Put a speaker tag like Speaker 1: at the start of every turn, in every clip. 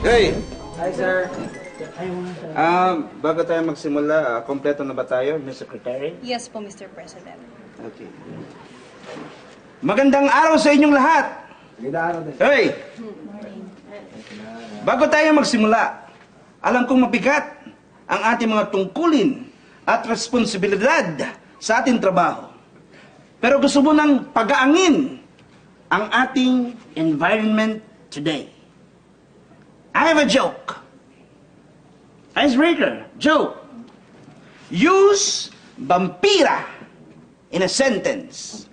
Speaker 1: Hey!
Speaker 2: Hi, sir.
Speaker 1: Bago tayo magsimula, kompleto na ba tayo, Ms. Secretary?
Speaker 3: Yes po, Mr. President.
Speaker 1: Okay. Magandang araw sa inyong lahat!
Speaker 2: Magandang araw din.
Speaker 1: Hey! Bago tayo magsimula, alam kong mabigat ang ating mga tungkulin at responsibilidad sa ating trabaho. Pero gusto mo nang pagaangin ang ating environment today. I have a joke. Icebreaker, joke. Use vampira in a sentence.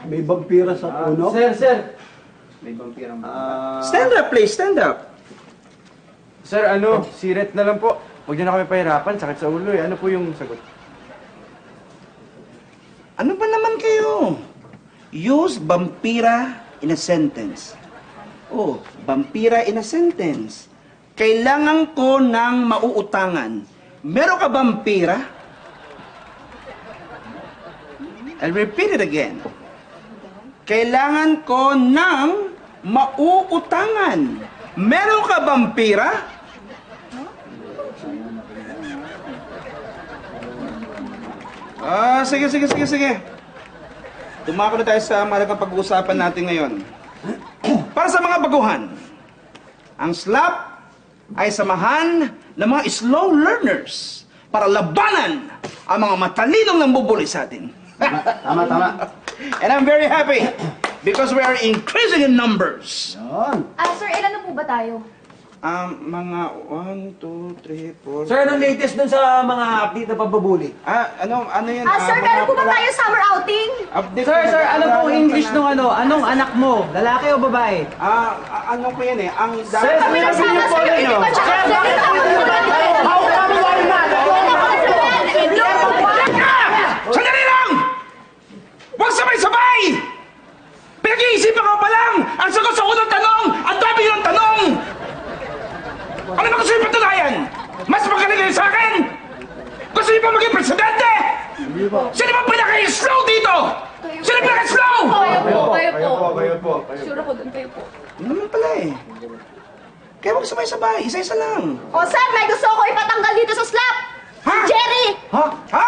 Speaker 2: May vampira sa puno? Sir. May vampira.
Speaker 1: Stand up, please. Stand up.
Speaker 4: Sir, siret na lang po. Huwag niyo na kami pahirapan, sakit sa ulo eh. Ano po yung sagot?
Speaker 1: Ano ba naman kayo? Use vampira in a sentence. Oh, vampira in a sentence. Kailangan ko ng mauutangan. Meron ka vampira? I'll repeat it again. Kailangan ko ng mauutangan. Meron ka vampira? Sige. Tumako na tayo sa malagang pag-uusapan natin ngayon. Para sa mga baguhan, ang SLAP ay samahan ng mga slow learners para labanan ang mga matalinong nambubuli sa atin.
Speaker 2: Tama.
Speaker 1: And I'm very happy because we are increasing in numbers.
Speaker 2: Yan.
Speaker 5: Sir, ilan na po ba tayo?
Speaker 1: Mga 1, 2, 3, 4...
Speaker 6: Sir, anong latest dun sa mga update na pambabuli?
Speaker 1: ano yan?
Speaker 5: Sir, meron po ba tayo summer outing?
Speaker 1: Update
Speaker 6: Sir, ano
Speaker 1: pala-
Speaker 6: pong English nung anong anak mo? Lalaki o babae?
Speaker 1: ano po yan eh? Ang
Speaker 6: Sir,
Speaker 5: Kami nagsama sa iyo, hindi ba siya?
Speaker 1: Sandali lang! Huwag sabay-sabay! Pinag-iisipan ko pa lang! Ang sagot sa unang tanong! Ang dami ng tanong! Ano ba gusto yung patunayan? Mas magaling kayo sa akin? Gusto niyo pa maging presidente? Sino ba pinaka-slow dito? Sino pinaka-slow?
Speaker 5: Kayo po. Sure ako dun, kayo po.
Speaker 1: Ano naman pala eh? Kaya huwag sabay-sabay. Isa-isa lang.
Speaker 5: Sir, may gusto ko ipatanggal dito sa slap!
Speaker 1: Ha?
Speaker 5: Jerry!
Speaker 1: Ha?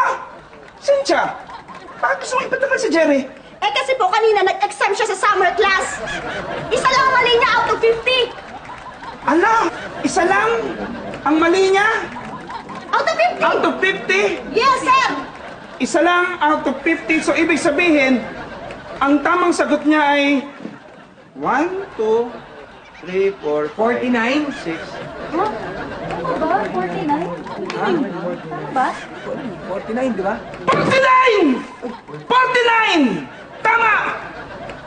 Speaker 1: Cynthia? Bakit gusto mo ipatagal si Jerry?
Speaker 5: Kasi po kanina nag-exam siya sa summer class. Isa lang ang mali niya out of 50.
Speaker 1: Ala, isa lang ang mali niya?
Speaker 5: Out of 50?
Speaker 1: Out of 50?
Speaker 5: Yes, sir!
Speaker 1: Isa lang out of 50. So, ibig sabihin, ang tamang sagot niya ay 1, 2, 3, 4,
Speaker 6: 49?
Speaker 1: 6.
Speaker 5: Ano ba? 49? Tama ba?
Speaker 6: 49, di ba?
Speaker 1: 49! 49! Tama!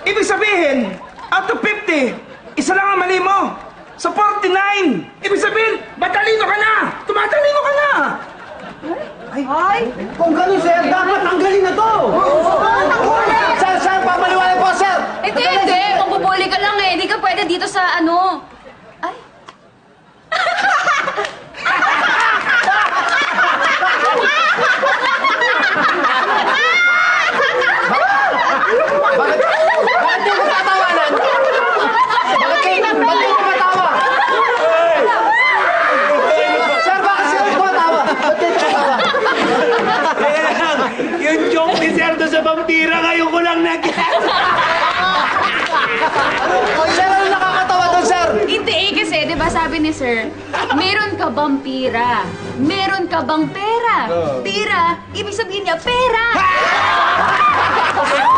Speaker 1: Ibig sabihin, out of 50, isa lang ang mali mo. Sa 49! Ibig sabihin, matalino ka na! Tumatalino ka na!
Speaker 5: Ay!
Speaker 6: Kung ganun, sir, dapat tanggalin na to! Sir, papaliwanag po, sir!
Speaker 5: Hindi. Magbubuli ka lang eh. Hindi ka pwede dito sa ano. Ay.
Speaker 6: Bakit di mo tatawanan? Bakit di mo matawa? Sir, bakit sila tumatawa? Bakit di tumatawa?
Speaker 7: Yung joke ni Sir doon sa vampira, ngayon ko lang
Speaker 6: Sir, ano nakakatawa doon, sir?
Speaker 5: Hindi kasi, di ba sabi ni Sir, meron ka bang pira? Meron ka bang pera? Pira, ibig sabihin niya pera!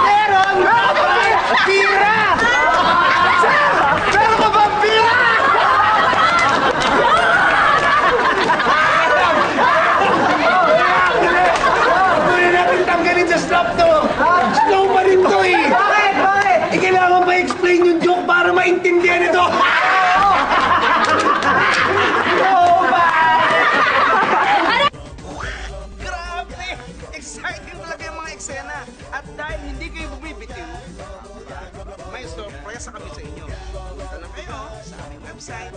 Speaker 6: Meron! Pira! Sir! Meron ka bang pira?
Speaker 7: Pwede natin tanggalin sa slap to. Slow pa rin to eh.
Speaker 6: Bakit?
Speaker 7: Kailangan pa explain yung joke para maintindihan ito.
Speaker 1: Grabe! Exciting talaga yung mga eksena. At dahil hindi kayo bumibitiw, may surpresa kami sa inyo. Punta lang kayo sa aming website